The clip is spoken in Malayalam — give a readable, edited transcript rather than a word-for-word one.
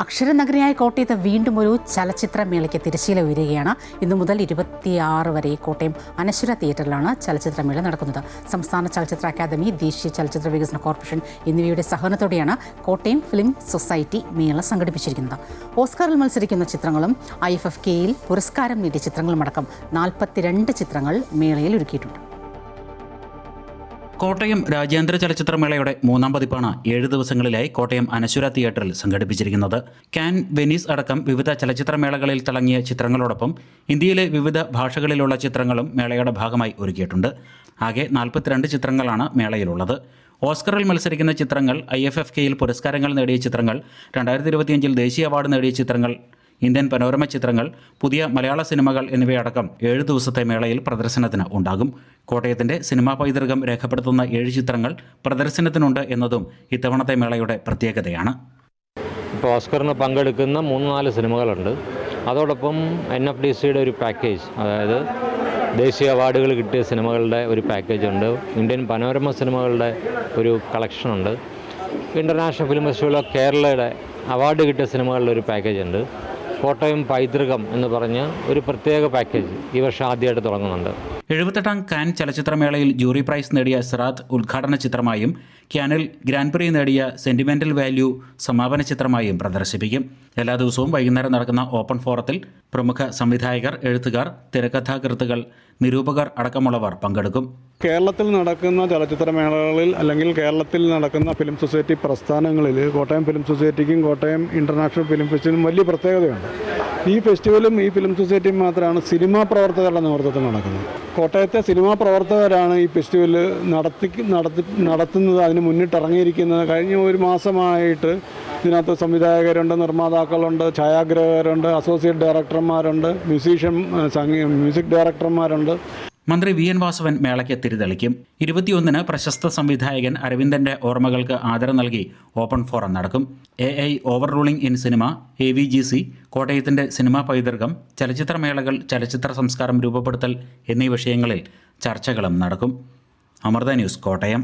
അക്ഷരനഗരിയായ കോട്ടയത്ത് വീണ്ടും ഒരു ചലച്ചിത്രമേളയ്ക്ക് തിരശ്ശീല ഉയരുകയാണ്. ഇന്നു മുതൽ 26 വരെ കോട്ടയം അനശ്വര തിയേറ്ററിലാണ് ചലച്ചിത്രമേള നടക്കുന്നത്. സംസ്ഥാന ചലച്ചിത്ര അക്കാദമി, ദേശീയ ചലച്ചിത്ര വികസന കോർപ്പറേഷൻ എന്നിവയുടെ സഹകരണത്തോടെയാണ് കോട്ടയം ഫിലിം സൊസൈറ്റി മേള സംഘടിപ്പിച്ചിരിക്കുന്നത്. ഓസ്കാറിൽ മത്സരിക്കുന്ന ചിത്രങ്ങളും IFFKയിൽ പുരസ്കാരം നേടിയ ചിത്രങ്ങളുമടക്കം 42 ചിത്രങ്ങൾ മേളയിൽ ഒരുക്കിയിട്ടുണ്ട്. കോട്ടയം രാജ്യാന്തര ചലച്ചിത്രമേളയുടെ 3-ാം പതിപ്പാണ് 7 ദിവസങ്ങളിലായി കോട്ടയം അനശ്വര തിയേറ്ററിൽ സംഘടിപ്പിച്ചിരിക്കുന്നത്. കാൻ, വെനീസ് അടക്കം വിവിധ ചലച്ചിത്രമേളകളിൽ തിളങ്ങിയ ചിത്രങ്ങളോടൊപ്പം ഇന്ത്യയിലെ വിവിധ ഭാഷകളിലുള്ള ചിത്രങ്ങളും മേളയുടെ ഭാഗമായി ഒരുക്കിയിട്ടുണ്ട്. ആകെ 42 ചിത്രങ്ങളാണ് മേളയിലുള്ളത്. ഓസ്കറിൽ മത്സരിക്കുന്ന ചിത്രങ്ങൾ, IFFKയിൽ പുരസ്കാരങ്ങൾ നേടിയ ചിത്രങ്ങൾ, 2025 ദേശീയ അവാർഡ് നേടിയ ചിത്രങ്ങൾ, ഇന്ത്യൻ പനോരമ ചിത്രങ്ങൾ, പുതിയ മലയാള സിനിമകൾ എന്നിവയടക്കം 7 ദിവസത്തെ മേളയിൽ പ്രദർശനത്തിന് ഉണ്ടാകും. കോട്ടയത്തിൻ്റെ സിനിമാ പൈതൃകം രേഖപ്പെടുത്തുന്ന 7 ചിത്രങ്ങൾ പ്രദർശനത്തിനുണ്ട് എന്നതും ഇത്തവണത്തെ മേളയുടെ പ്രത്യേകതയാണ്. ഇപ്പോൾ ഓസ്കറിന് പങ്കെടുക്കുന്ന 3-4 സിനിമകളുണ്ട്. അതോടൊപ്പം NFDCയുടെ ഒരു പാക്കേജ്, അതായത് ദേശീയ അവാർഡുകൾ കിട്ടിയ സിനിമകളുടെ ഒരു പാക്കേജ് ഉണ്ട്. ഇന്ത്യൻ പനോരമ സിനിമകളുടെ ഒരു കളക്ഷനുണ്ട്. ഇൻ്റർനാഷണൽ ഫിലിം ഫെസ്റ്റിവൽ ഓഫ് കേരളയുടെ അവാർഡ് കിട്ടിയ സിനിമകളുടെ ഒരു പാക്കേജ് ഉണ്ട്. കോട്ടയം പൈതൃകം എന്ന് പറഞ്ഞ ഒരു പ്രത്യേക പാക്കേജ് ഈ വർഷം ആദ്യമായിട്ട് തുടങ്ങുന്നുണ്ട്. 78-ാം കാൻ ചലച്ചിത്രമേളയിൽ ജൂറി പ്രൈസ് നേടിയ സിറാത്ത് ഉദ്ഘാടന ചിത്രമായും ക്യാനിൽ ഗ്രാൻഡ് പ്രീ നേടിയ സെൻറ്റിമെൻ്റൽ വാല്യൂ സമാപന ചിത്രമായും പ്രദർശിപ്പിക്കും. എല്ലാ ദിവസവും വൈകുന്നേരം നടക്കുന്ന ഓപ്പൺ ഫോറത്തിൽ പ്രമുഖ സംവിധായകർ, എഴുത്തുകാർ, തിരക്കഥാകൃത്തുകൾ, നിരൂപകർ അടക്കമുള്ളവർ പങ്കെടുക്കും. കേരളത്തിൽ നടക്കുന്ന ചലച്ചിത്രമേളകളിൽ അല്ലെങ്കിൽ കേരളത്തിൽ നടക്കുന്ന ഫിലിം സൊസൈറ്റി പ്രസ്ഥാനങ്ങളിൽ കോട്ടയം ഫിലിം സൊസൈറ്റിക്കും കോട്ടയം ഇൻ്റർനാഷണൽ ഫിലിം ഫെസ്റ്റിവലും വലിയ പ്രത്യേകതയുണ്ട്. ഈ ഫെസ്റ്റിവലും ഈ ഫിലിം സൊസൈറ്റിയും മാത്രമാണ് സിനിമാ പ്രവർത്തകരുടെ നേതൃത്വത്തിൽ നടക്കുന്നത്. കോട്ടയത്തെ സിനിമാ പ്രവർത്തകരാണ് ഈ ഫെസ്റ്റിവൽ നടത്തുന്നത്, അതിന് മുന്നിട്ടിറങ്ങിയിരിക്കുന്നത്. കഴിഞ്ഞ ഒരു മാസമായിട്ട് ഇതിനകത്ത് സംവിധായകരുണ്ട്, നിർമ്മാതാക്കളുണ്ട്, ഛായാഗ്രാഹകരുണ്ട്, അസോസിയേറ്റ് ഡയറക്ടർമാരുണ്ട്, മ്യൂസിക് ഡയറക്ടർമാരുണ്ട്. മന്ത്രി VN വാസവൻ മേളയ്ക്ക് തിരിതെളിക്കും. 21-ന് പ്രശസ്ത സംവിധായകൻ അരവിന്ദൻ്റെ ഓർമ്മകൾക്ക് ആദരം നൽകി ഓപ്പൺ ഫോറം നടക്കും. AI overruling in cinema, AVGC, കോട്ടയത്തിൻ്റെ സിനിമാ പൈതൃകം, ചലച്ചിത്രമേളകൾ, ചലച്ചിത്ര സംസ്കാരം രൂപപ്പെടുത്തൽ എന്നീ വിഷയങ്ങളിൽ ചർച്ചകളും നടക്കും. അമൃത ന്യൂസ്, കോട്ടയം.